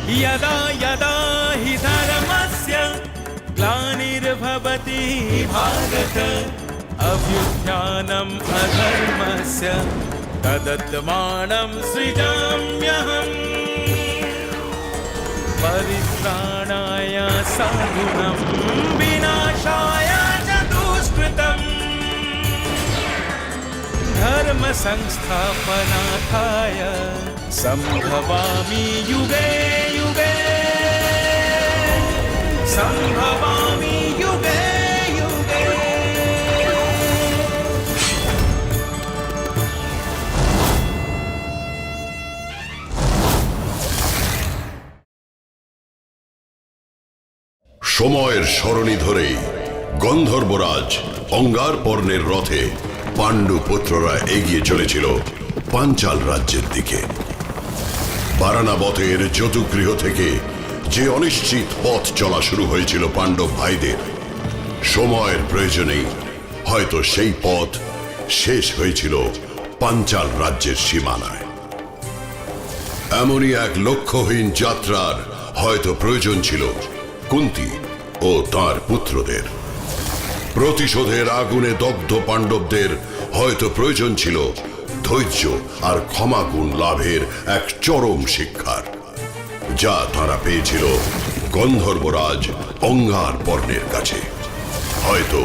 यदा यदा हि धर्मस्य ग्लानिर्भवति भारत अभ्युत्थानम् अधर्मस्य तदात्मानं सृजाम्यहम् परित्राणाय साधूनां विनाशाय च दुष्कृतम् धर्म संस्थापनार्थाय संभवामि युगे युगे संभवामि युगे युगे। সময়ের সরণি ধরেই গন্ধর্বরাজ অঙ্গারপর্ণের রথে পাণ্ডু পুত্ররা এগিয়ে চলেছিল পাঞ্চাল রাজ্যের দিকে। বারানাবতের যতুগৃহ থেকে যে অনিশ্চিত পথ চলা শুরু হয়েছিল পাণ্ডব ভাইদের, সময়ের প্রয়োজনেই হয়তো সেই পথ শেষ হয়েছিল পাঞ্চাল রাজ্যের সীমানায়। এমনই এক লক্ষ্যহীন যাত্রার হয়তো প্রয়োজন ছিল কুন্তী ও তার পুত্রদের। প্রতিশোধের আগুনে দগ্ধ পাণ্ডবদের হয়তো প্রয়োজন ছিল ধৈর্য আর ক্ষমাগুণ লাভের এক চরম শিক্ষার, যা তারা পেয়েছিল গন্ধর্বরাজ অঙ্গারপর্ণের কাছে, হয়তো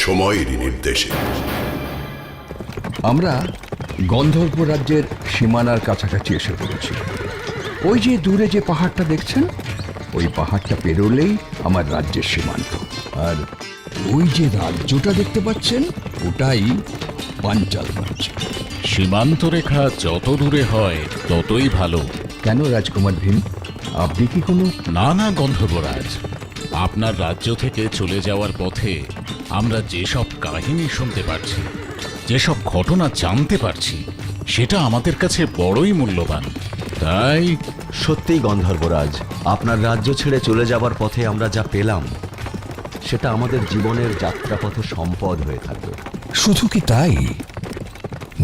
সময়েরই নির্দেশে। আমরা গন্ধর্ব রাজ্যের সীমানার কাছাকাছি এসে পড়েছি। ওই যে দূরে যে পাহাড়টা দেখছেন, ওই পাহাড়টা পেরোলেই আমার রাজ্যের সীমান্ত। আর ওই যে রাজ্যটা দেখতে পাচ্ছেন, ওটাই পাঞ্চাল রাজ্য। সীমান্ত রেখা যত দূরে হয় ততই ভালো। কেন রাজকুমার ভীম, আপনি কি কোনো? না না গন্ধর্বরাজ, আপনার রাজ্য থেকে চলে যাওয়ার পথে আমরা যেসব কাহিনী শুনতে পারছি, যেসব ঘটনা জানতে পারছি, সেটা আমাদের কাছে বড়ই মূল্যবান। তাই সত্যিই গন্ধর্বরাজ, আপনার রাজ্য ছেড়ে চলে যাবার পথে আমরা যা পেলাম, সেটা আমাদের জীবনের যাত্রাপথে সম্পদ হয়ে থাকবে। শুধু কি তাই,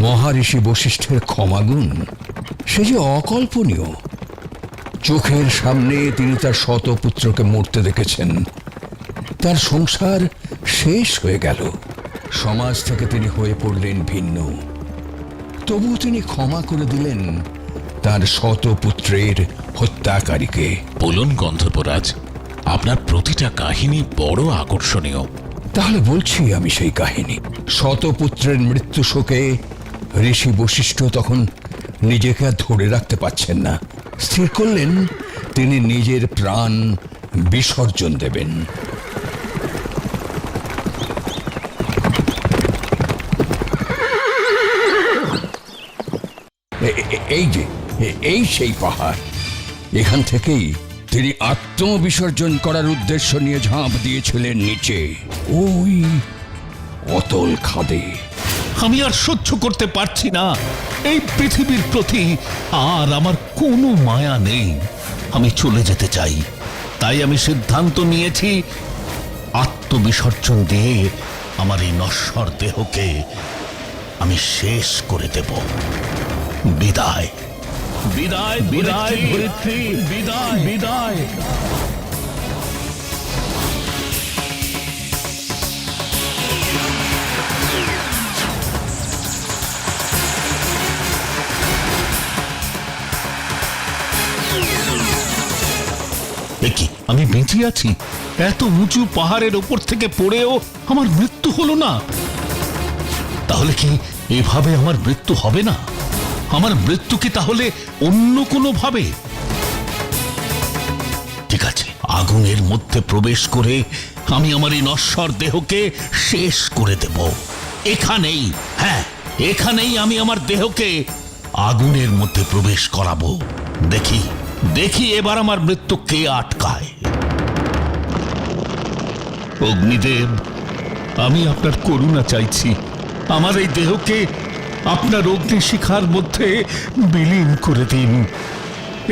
মহারিষি বশিষ্ঠের ক্ষমাগুণ সে যে অকল্পনীয়। চোখের সামনে তিনি তার শতপুত্রকে মরতে দেখেছেন, তার সংসার শেষ হয়ে গেল, সমাজ থেকে তিনি হয়ে পড়লেন ভিন্ন। তবুও তিনি ক্ষমা করে দিলেন তার শতপুত্রের হত্যাকারীকে। বলুন গন্ধর্বরাজ, আপনার প্রতিটা কাহিনী বড় আকর্ষণীয়। তাহলে বলছি আমি সেই কাহিনী। শতপুত্রের মৃত্যু শোকে ঋষি বশিষ্ঠ তখন নিজেকে আর ধরে রাখতে পারছেন না। স্থির করলেন তিনি নিজের প্রাণ বিসর্জন দেবেন। এই সেই পাহাড়। এখান থেকেই তিনি আত্মবিসর্জন করার উদ্দেশ্য নিয়ে ঝাঁপ দিয়েছিলেন নিচে, ওই অতল খাদে। আমি আর সহ্য করতে পারছি না। এই পৃথিবীর প্রতি আর আমার কোনো মায়া নেই। আমি চলে যেতে চাই। তাই আমি সিদ্ধান্ত নিয়েছি, আত্মবিসর্জন দিয়ে আমার এই নশ্বর দেহকে আমি শেষ করে দেব। বিদায় বিদায় বিদায় ধরিত্রী, বিদায় বিদায়। কি আমি বেঁচে আছি? এত উঁচু পাহাড়ের ওপর থেকে পড়েও আমার মৃত্যু হলো না? তাহলে কি এভাবে আমার মৃত্যু হবে না? আমার মৃত্যু কি তাহলে অন্য কোনো ভাবে? ঠিক আছে, আগুনের মধ্যে প্রবেশ করে আমি আমার এই নশ্বর দেহকে শেষ করে দেব। এখানেই, হ্যাঁ এখানেই আমি আমার দেহকে আগুনের মধ্যে প্রবেশ করাবো। দেখি দেখি এবার আমার মৃত্যু কে আটকায়। অগ্নিদেব, আমি আপনার করুণা চাইছি। আমার এই দেহকে আপনার অগ্নিশিখার মধ্যে বিলীন করে দিন।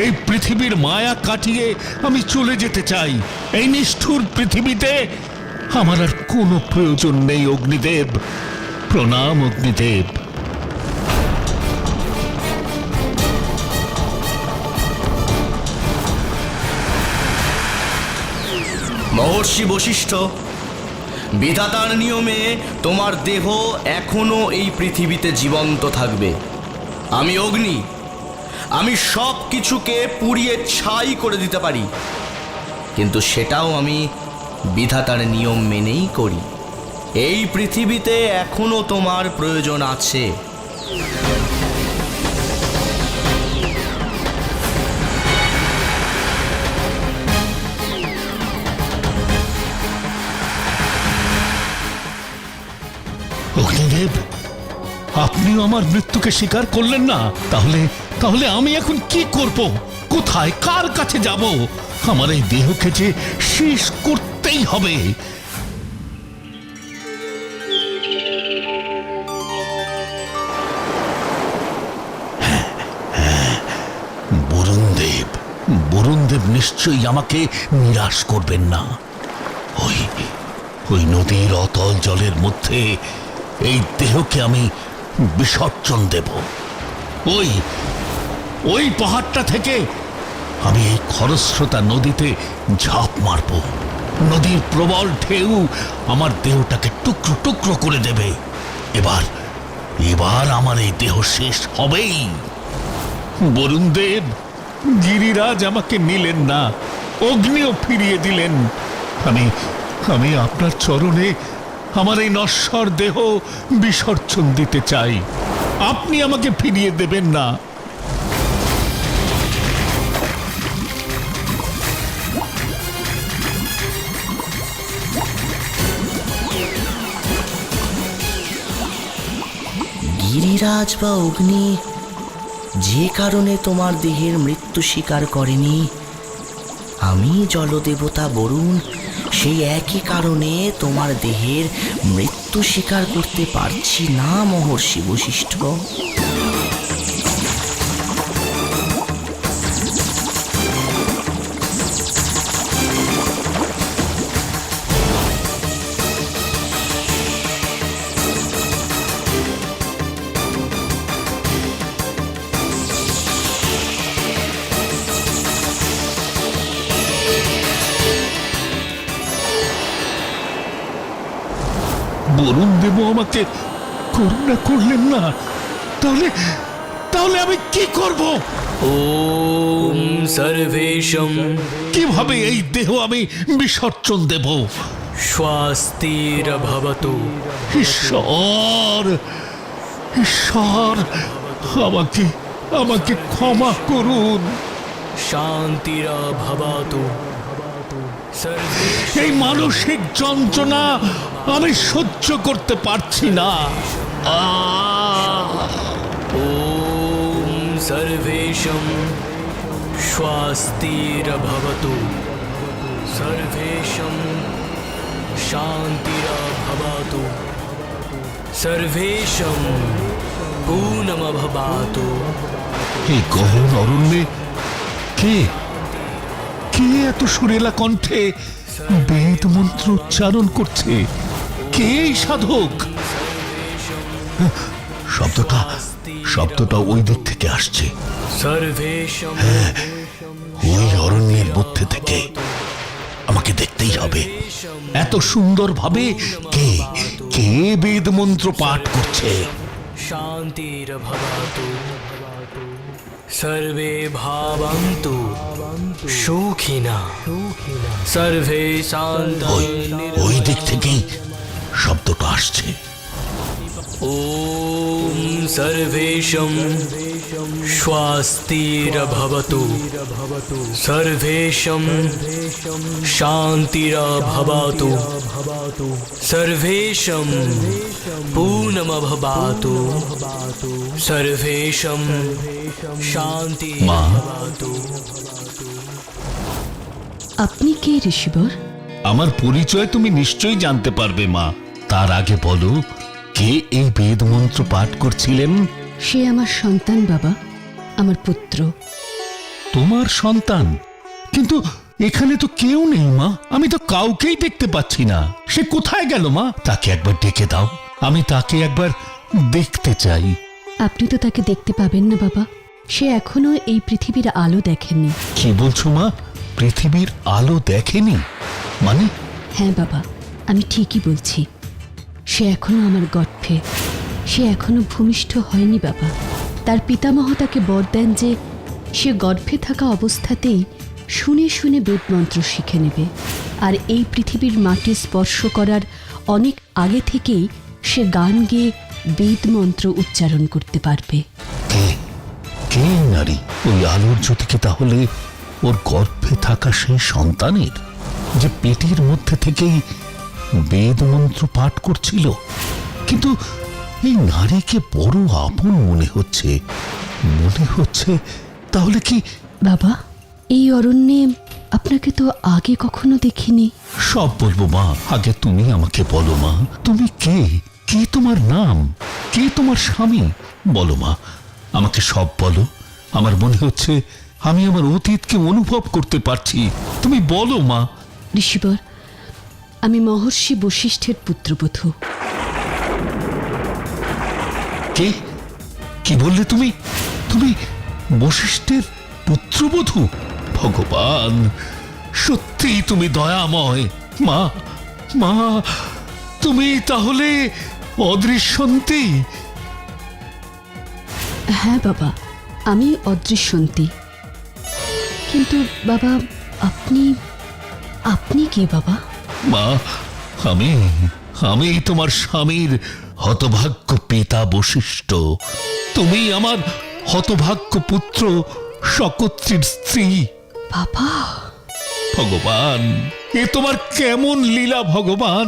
এই পৃথিবীর মায়া কাটিয়ে আমি চলে যেতে চাই। এই নিষ্ঠুর পৃথিবীতে আমার আর কোনো প্রয়োজন নেই অগ্নিদেব। প্রণাম অগ্নিদেব। মহর্ষি বশিষ্ঠ, বিধাতার নিয়মে তোমার দেহ এখনো এই পৃথিবীতে জীবন্ত থাকবে। আমি অগ্নি, আমি সব কিছুকে পুড়িয়ে ছাই করে দিতে পারি, কিন্তু সেটাও আমি বিধাতার নিয়ম মেনেই করি। এই পৃথিবীতে এখনো তোমার প্রয়োজন আছে। অগ্নিদেব, আপনিও আমার মৃত্যুকে স্বীকার করলেন না। তাহলে তাহলে আমি এখন কি করব? কোথায়, কার কাছে যাব? আমার এই দেহকে যে শেষ করতেই হবে। বরুণদেব, বরুণদেব নিশ্চয়ই আমাকে নিরাশ করবেন না। ওই ওই নদীর অতল জলের মধ্যে এই দেহকে আমি বিসর্জন দেব। ওই ওই পাহাড়টা থেকে আমি এই খরস্রোতা নদীতে ঝাঁপ মারব। নদীর প্রবল ঢেউ আমার দেহটাকে টুকরো টুকরো করে দেবে। এবার এবার আমার এই দেহ শেষ হবেই। বরুণদেব, গিরিরাজ আমাকে নিলেন না, অগ্নিও ফিরিয়ে দিলেন। আমি আমি আপনার চরণে আমার এই নশ্বর দেহ বিসর্জন দিতে চাই। আপনি আমাকে ফিরিয়ে দেবেন না। গিরিরাজ বা অগ্নি যে কারণে তোমার দেহের মৃত্যু স্বীকার করেনি, আমি জলদেবতা বরুণ সেই একই কারণে তোমার দেহের মৃত্যু স্বীকার করতে পারছি না মহর্ষি বশিষ্ঠ। বরুণদেব আমাকে করুণা করলেন না। তাহলে তাহলে আমি কি করব? ওম সর্বেশম কিভাবে এই দেহ আমি বিসর্জন দেব? স্বস্তির্ভবতু। ঈশ্বর, ঈশ্বর, আমাকে আমাকে ক্ষমা করুন। শান্তির্ভবতু। এই মানসিক যন্ত্রণা আমি সহ্য করতে পারছি না। ওম সর্বেশম স্বস্তির্ভবতু। সর্বেশম শান্তির্ভবতু। সর্বেশম পূর্ণমভবাতু। এই গহন অরণ্যে কে কে এত সুরেলা কণ্ঠে বেদ মন্ত্র উচ্চারণ করছে? কে এই সাধক? শব্দটা ওই দিক থেকে আসছে। সর্বেশম ওই অরণ্যের মধ্যে থেকে আমাকে দেখতেই হবে। এত সুন্দরভাবে কে কে বেদ মন্ত্র পাঠ করছে? শান্তির্ভবতু। সর্বে ভাবন্তু সুখিনঃ। সর্বে ওই শান্তঃ। ওই দিক থেকেই শব্দটা আসছে। ওম সর্বেশম স্বস্তির্ভবতু। সর্বেশম শান্তির্ভবতু। সর্বেশম পূর্ণমভবাতু। সর্বেশম শান্তির্ভবতু। আপনি কে ঋষিবর? আমার পরিচয় তুমি নিশ্চয়ই জানতে পারবে মা। তার আগে বলো, কে এই বেদ মন্ত্র পাঠ করছিলেন? সে আমার সন্তান বাবা, আমার পুত্র। তোমার সন্তান? কিন্তু এখানে তো কেউ নেই মা, আমি তো কাউকেই দেখতে পাচ্ছি না। সে কোথায় গেল মা? তাকে একবার ডেকে দাও, আমি তাকে একবার দেখতে চাই। আপনি তো তাকে দেখতে পাবেন না বাবা, সে এখনো এই পৃথিবীর আলো দেখেননি। কি বলছো মা? পৃথিবীর আলো দেখেনি মানে? হ্যাঁ বাবা, আমি ঠিকই বলছি। সে এখনো আমার গর্ভে, সে এখনো ভূমিষ্ঠ হয়নি বাবা। তার পিতামহ তাকে বর দেন যে সে গর্ভে থাকা অবস্থাতেই শুনে শুনে বেদমন্ত্র শিখে নেবে, আর এই পৃথিবীর মাটি স্পর্শ করার অনেক আগে থেকেই সে গান গেয়ে বেদমন্ত্র উচ্চারণ করতে পারবে। কে কে নারী? ওই আলোর জ্যোতিকে তাহলে ওর গর্ভে থাকা সেই সন্তানের, যে পেটের মধ্যে থেকেই বেদ মন্ত্র পাঠ করছিল। কিন্তু এই নারীকে বড় আপন মনে হচ্ছে, তাহলে কি? বাবা, এই অরণ্যে আপনাকে তো আগে কখনো দেখিনি। সব বলবো মা, আগে তুমি আমাকে বলো মা, তুমি কে? কে তোমার নাম? কে তোমার স্বামী? বলো মা, আমাকে সব বলো। আমার মনে হচ্ছে আমি আমার অতীতকে অনুভব করতে পারছি। তুমি বলো মা। ঋষিবর, আমি মহর্ষি বশিষ্ঠের পুত্রবধূ। কে? কি বললে তুমি? তুমি বশিষ্ঠের পুত্রবধূ? ভগবান, সত্যি তুমি দয়াময়। মা, মা, তুমি তাহলে অদৃশ্যন্তী? হ্যাঁ বাবা, আমি অদৃশ্যন্তী। কিন্তু বাবা, আপনি আপনি কে বাবা? মা, আমি তোমার স্বামীর হতভাগ্য পিতা বশিষ্ঠ। তুমি আমার হতভাগ্য পুত্র শকত্রীর স্ত্রী। বাবা, ভগবান, এ তোমার কেমন লীলা ভগবান!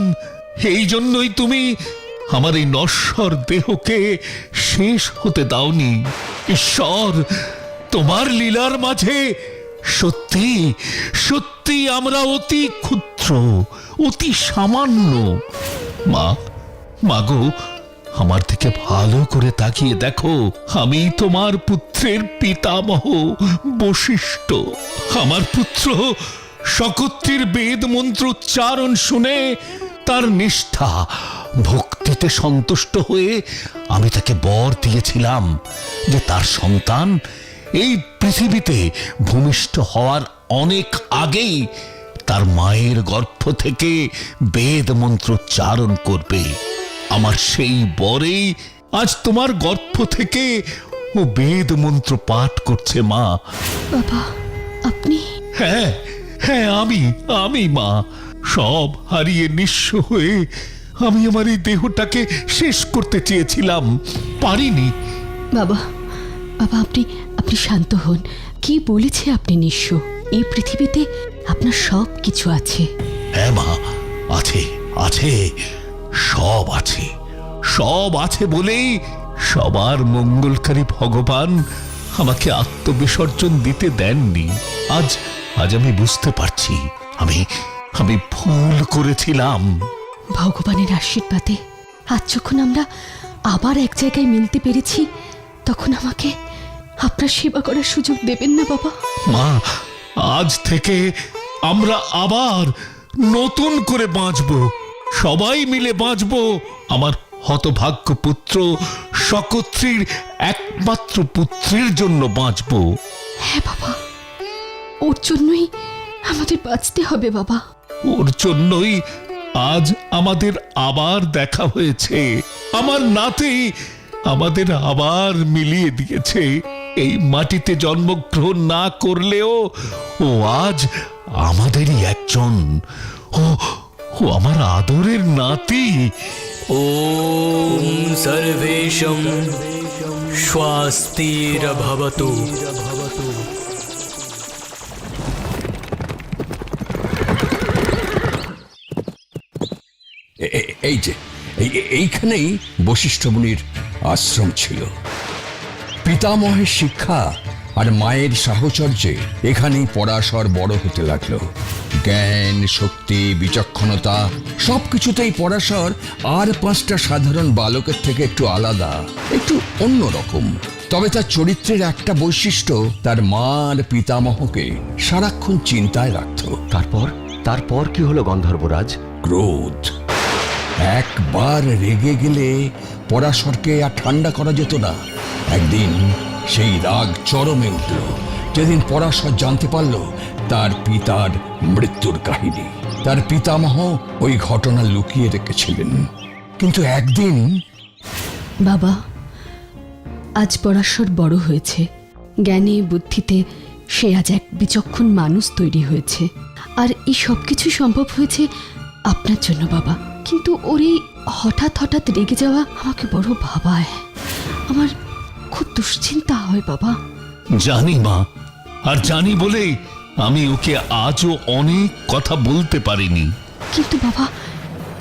এই জন্যই তুমি আমার এই নশ্বর দেহকে শেষ হতে দাওনি। ঈশ্বর, তোমার লীলার মাঝে সত্যি সত্যি আমরা অতি ক্ষুদ্র, অতি সামান্য। মা, মাগো, আমার দিকে ভালো করে তাকিয়ে দেখো। আমি তোমার পুত্রের পিতামহ বশিষ্ঠ। আমার পুত্র শকত্রীর বেদ মন্ত্র উচ্চারণ শুনে তার নিষ্ঠা ভক্তিতে সন্তুষ্ট হয়ে আমি তাকে বর দিয়েছিলাম যে তার সন্তান এই পৃথিবীতে ভূমিষ্ঠ হওয়ার অনেক আগেই তার মায়ের গর্ভ থেকে বেদ মন্ত্র উচ্চারণ করবে। আমার সেই বরেই আজ তোমার গর্ভ থেকে ও বেদ মন্ত্র পাঠ করছে। মা, বাবা, আপনি? হ্যাঁ হ্যাঁ, আমি মা। সব হারিয়ে নিঃস্ব হয়ে আমি আমার এই দেহটাকে শেষ করতে চেয়েছিলাম, পারিনি। বাবা, বাবা, আপনি শান্ত হন। কি বলেছে আপনি নিঃস্ব? এই পৃথিবীতে আপনার সব কিছু আছে। হ্যাঁ মা, আছে আছে, সব আছে। সব আছে বলেই সবার মঙ্গলকারী ভগবান আমাকে আত্মবিসর্জন দিতে দেননি। আজ আমি বুঝতে পারছি আমি ভুল করেছিলাম। ভগবানের আশীর্বাদে আজ যখন আমরা আবার এক জায়গায় মিলতে পেরেছি, তখন আমাকে আপনার সেবা করার সুযোগ দেবেন না বাবা? মা, আজ থেকে আমরা আবার নতুন করে বাঁচব, সবাই মিলে বাঁচব। আমার হতভাগ্য পুত্র শকত্রীর একমাত্র পুত্রের জন্য বাঁচব। হ্যাঁ বাবা, ওর জন্যই আমাদের বাঁচতে হবে বাবা। ওর জন্যই আজ আমাদের আবার দেখা হয়েছে। আমার নাতি আমাদের আবার মিলিয়ে দিয়েছে। এই মাটিতে জন্মগ্রহণ না করলেও ও আজ আমাদেরই একজন। ও আমার আদরের নাতি। ওম সর্বেশম স্বস্তির্ভবতু। এই যে এইখানেই বশিষ্ঠ মুনির আশ্রম ছিল। পিতামহের শিক্ষা আর মায়ের সাহচর্যে এখানেই পরাশর বড় হতে লাগলো। জ্ঞান, শক্তি, বিচক্ষণতা সবকিছুতেই পরাশর আর 5টা সাধারণ বালকের থেকে একটু আলাদা, একটু অন্যরকম। তবে তার চরিত্রের একটা বৈশিষ্ট্য তার মা আর পিতামহকে সারাক্ষণ চিন্তায় রাখত। তারপর কি হলো গন্ধর্বরাজ? ক্রোধ। একবার রেগে গেলে পরাশরকে আর ঠান্ডা করা যেত না। একদিন সেই রাগ চরমে উঠল যেদিন পরাশর জানতে পারল তার পিতার মৃত্যুর কাহিনী। তার পিতামহ ওই ঘটনা লুকিয়ে রেখেছিলেন। কিন্তু একদিন বাবা, আজ পরাশর বড় হয়েছে, জ্ঞানে বুদ্ধিতে সে আজ এক বিচক্ষণ মানুষ তৈরি হয়েছে। আর এই সব কিছু সম্ভব হয়েছে আপনার জন্য বাবা। কিন্তু ওর এই হঠাৎ হঠাৎ রেগে যাওয়া আমাকে বড় ভাবায়। আমার খুব দুশ্চিন্তা হয় বাবা। জানি মা, আর জানি বলেই আমি ওকে আজও অনেক কথা বলতে পারিনি। কিন্তু বাবা,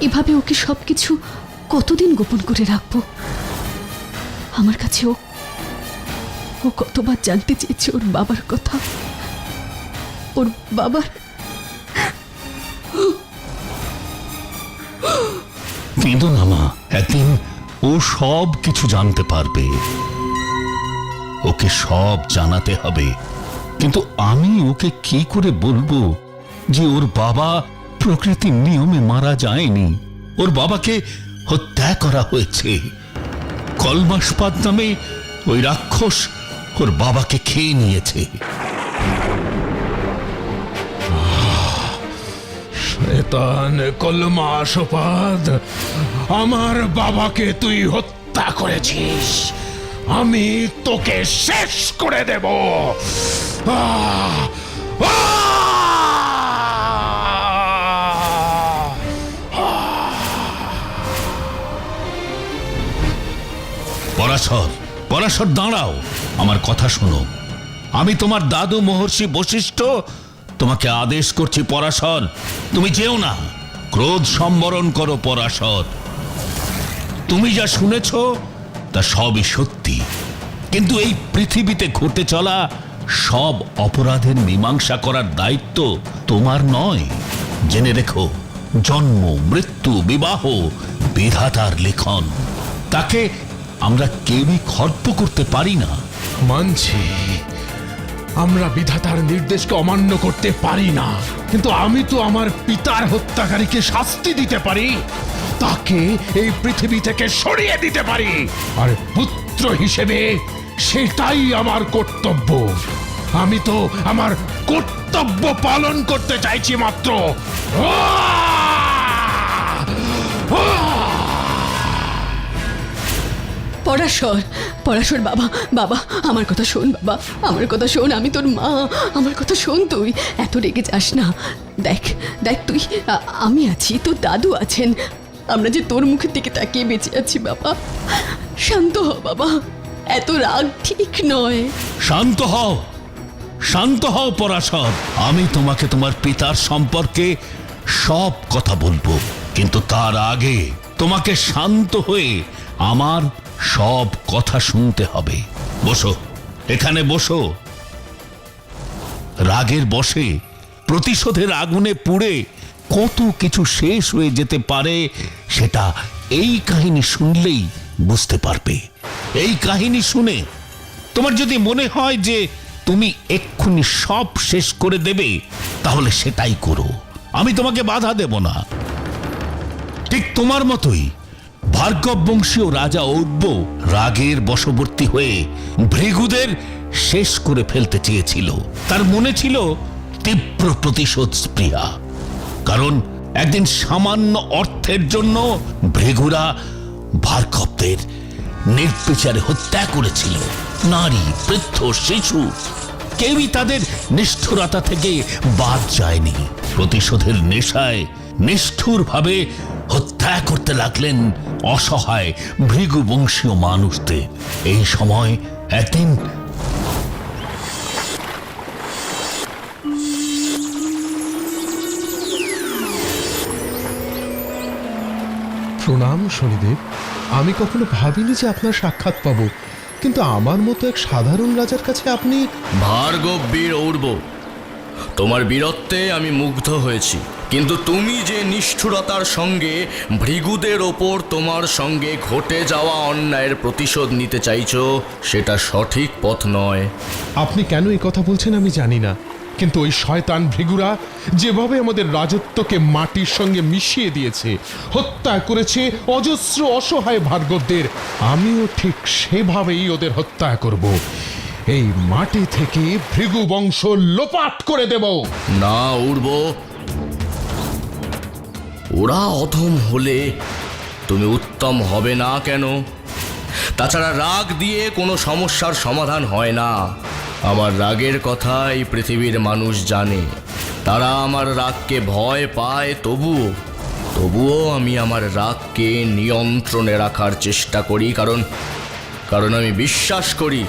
এভাবে ওকে সবকিছু কতদিন গোপন করে রাখবো? আমার কাছে ও কতবার জানতে চেয়েছে ওর বাবার কথা, ওর বাবার। কেঁদো না মা, একদিন ও সব কিছু জানতে পারবে। ওকে সব জানাতে হবে। কিন্তু আমি ওকে কি করে বলবো যে ওর বাবা প্রকৃতির নিয়মে মারা যায়নি, ওর বাবাকে হত্যা করা হয়েছে। কলমাসপাত নামে ওই রাক্ষস ওর বাবাকে খেয়ে নিয়েছে। শয়তান কলমাসপাদ, আমার বাবাকে তুই হত্যা করেছিস, আমি তোকে শেষ করে দেব। আহ! পরাশর, পরাশর দাঁড়াও, আমার কথা শোনো। আমি তোমার দাদু মহর্ষি বশিষ্ঠ তোমাকে আদেশ করছি পরাশর, তুমি যেও না। ক্রোধ সম্বরণ করো পরাশর। তুমি যা শুনেছ তা সবই সত্যি, কিন্তু এই পৃথিবীতে ঘটে চলা সব অপরাধের মীমাংসা করার দায়িত্ব তোমার নয়। জেনে রেখো, জন্ম, মৃত্যু, বিবাহ বিধাতার লিখন। তাকে আমরা কেউই খর্ব করতে পারি না। মানছি, আমরা বিধাতার নির্দেশকে অমান্য করতে পারি না, কিন্তু আমি তো আমার পিতার হত্যাকারীকে শাস্তি দিতে পারি, তাকে এই পৃথিবী থেকে সরিয়ে দিতে পারি। আর পুত্র হিসেবে সেটাই আমার কর্তব্য। আমি তো আমার কর্তব্য পালন করতে চাইছি মাত্র। পরাশর, পরাশর বাবা, বাবা আমার কথা শোন বাবা, আমার কথা শোন, আমি তোর মা, আমার কথা শোন। তুই এত রেগে যাস না। দেখ দেখ, তুই আমি আছি, তোর দাদু আছেন, আমরা যে তোর মুখের দিকে তাকিয়ে বেঁচে আছি বাবা। শান্ত হ বাবা, এত রাগ ঠিক নয়। শান্ত হও, শান্ত হও পরাশর। আমি তোমাকে তোমার পিতার সম্পর্কে সব কথা বলবো, কিন্তু তার আগে তোমাকে শান্ত হয়ে আমার সব কথা শুনতে হবে। বসো, এখানে বসো। রাগের বশে, প্রতিশোধের আগুনে পুড়ে কত কিছু শেষ হয়ে যেতে পারে সেটা এই কাহিনী শুনলেই বুঝতে পারবে। এই কাহিনী শুনে তোমার যদি মনে হয় যে তুমি এক্ষুনি সব শেষ করে দেবে, তাহলে সেটাই করো, আমি তোমাকে বাধা দেব না। ঠিক তোমার মতোই ভার্গব বংশীয় রাজা ঔড্য রাগের বশবর্তী হয়ে ভৃগুদের শেষ করে ফেলতে চেয়েছিল। তার মনে ছিল তীব্র প্রতিশোধ স্পৃহা, কারণ একদিন সামান্য অর্থের জন্য ভৃগুরা ভার্গবদের নির্বিচারে হত্যা করেছিল। নারী, বৃদ্ধ, শিশু কেউই তাদের নিষ্ঠুরতা থেকে বাদ যায়নি। প্রতিশোধের নেশায় নিষ্ঠুরভাবে হত্যা করতে লাগলেন অসহায় ভৃগু বংশীয় মানুষদের। এই সময় একদিন প্রণাম শনিদেব, আমি কখনো ভাবিনি যে আপনার সাক্ষাৎ পাবো, কিন্তু আমার মতো এক সাধারণ রাজার কাছে আপনি। ভার্গব বীর ঔড়ব, তোমার বীরত্বে আমি মুগ্ধ হয়েছি, কিন্তু তুমি যে নিষ্ঠুরতার সঙ্গে ভৃগুদের ওপর তোমার সঙ্গে ঘটে যাওয়া অন্যায়ের প্রতিশোধ নিতে চাইছো, সেটা সঠিক পথ নয়। আপনি কেন এই কথা বলছেন আমি জানি না, কিন্তু ওই শয়তান ভৃগুরা যেভাবে আমাদের রাজত্বকে মাটির সঙ্গে মিশিয়ে দিয়েছে, হত্যা করেছে অজস্র অসহায় ভার্গবদের, আমিও ঠিক সেভাবেই ওদের হত্যা করব। এই মাটি থেকে ভৃগু বংশ লোপাট করে দেব। না উড়ব, ওরা অধম হলে তুমি উত্তম হবে না কেন? তাছাড়া রাগ দিয়ে কোনো সমস্যার সমাধান হয় না। আমার রাগের কথা এই পৃথিবীর মানুষ জানে। তারা আমার রাগকে ভয় পায়, তবুও আমি আমার রাগকে নিয়ন্ত্রণে রাখার চেষ্টা করি, কারণ আমি বিশ্বাস করি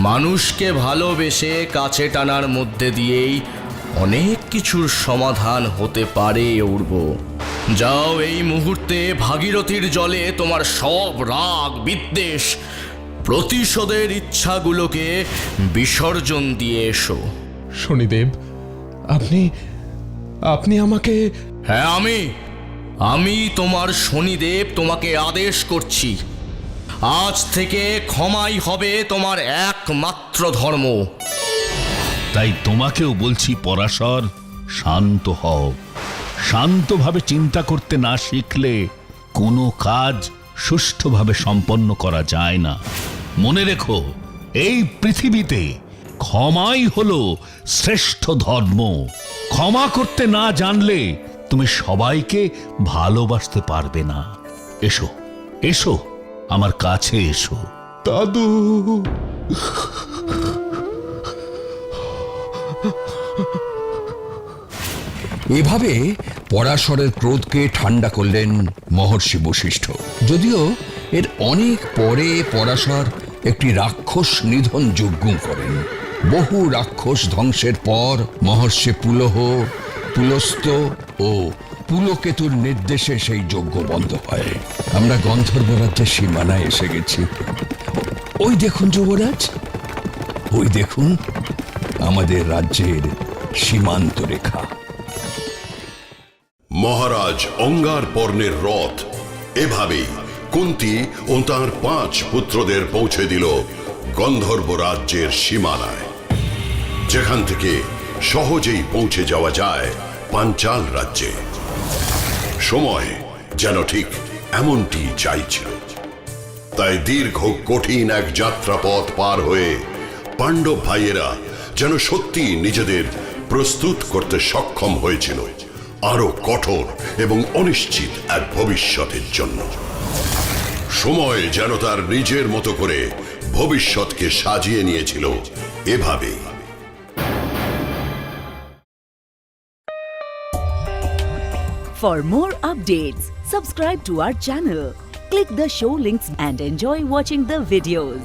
মানুষকে ভালোবেসে কাছে টানার মধ্যে দিয়েই অনেক কিছুর সমাধান হতে পারে। উড়ব, যাও এই মুহূর্তে ভাগীরথীর জলে তোমার সব রাগ, বিদ্বেষ, প্রতিশোধের ইচ্ছাগুলোকে বিসর্জন দিয়ে এসো। শনিদেব, আপনি আমাকে... হ্যাঁ, আমি তোমার শনিদেব তোমাকে আদেশ করছি। আজ থেকে ক্ষমাই হবে তোমার একমাত্র ধর্ম। তাই তোমাকেও বলছি পরাশর, শান্ত হও। শান্তভাবে চিন্তা করতে না শিখলে কোনো কাজ সুষ্ঠুভাবে সম্পন্ন করা যায় না। মনে রেখো, এই পৃথিবীতে ক্ষমাই হলো শ্রেষ্ঠ ধর্ম। ক্ষমা করতে না জানলে তুমি সবাইকে ভালোবাসতে পারবে না। এসো এসো, আমার কাছে এসো। দাদু, এভাবে পরাশরের ক্রোধকে ঠান্ডা করলেন মহর্ষি বশিষ্ঠ। যদিও এর অনেক পরে পরাশর একটি রাক্ষস নিধন যজ্ঞ করেন। বহু রাক্ষস ধ্বংসের পর মহর্ষি পুলহ, পুলস্ত ও পুলকেতুর নির্দেশে সেই যজ্ঞ বন্ধ হয়। আমরা গন্ধর্ব রাজ্যের সীমানায় এসে গেছি। ওই দেখুন যুবরাজ, ওই দেখুন আমাদের রাজ্যের সীমান্ত রেখা। মহারাজ অঙ্গার পর্ণের রথ এভাবেই কুন্তী ও তাঁর 5 পুত্রদের পৌঁছে দিল গন্ধর্ব রাজ্যের সীমানায়, যেখান থেকে সহজেই পৌঁছে যাওয়া যায় পাঞ্চাল রাজ্যে। সময় যেন ঠিক এমনটি চাইছিল। তাই দীর্ঘ কঠিন এক যাত্রাপথ পার হয়ে পাণ্ডব ভাইয়েরা যেন সত্যি নিজেদের প্রস্তুত করতে সক্ষম হয়েছিল আরো কঠোর এবং অনিশ্চিত এক ভবিষ্যতের জন্য। সময় যেন তার নিজের মতো করে ভবিষ্যৎকে সাজিয়ে নিয়েছিল এভাবেই। For more updates, subscribe to our channel, click the show links and enjoy watching the videos.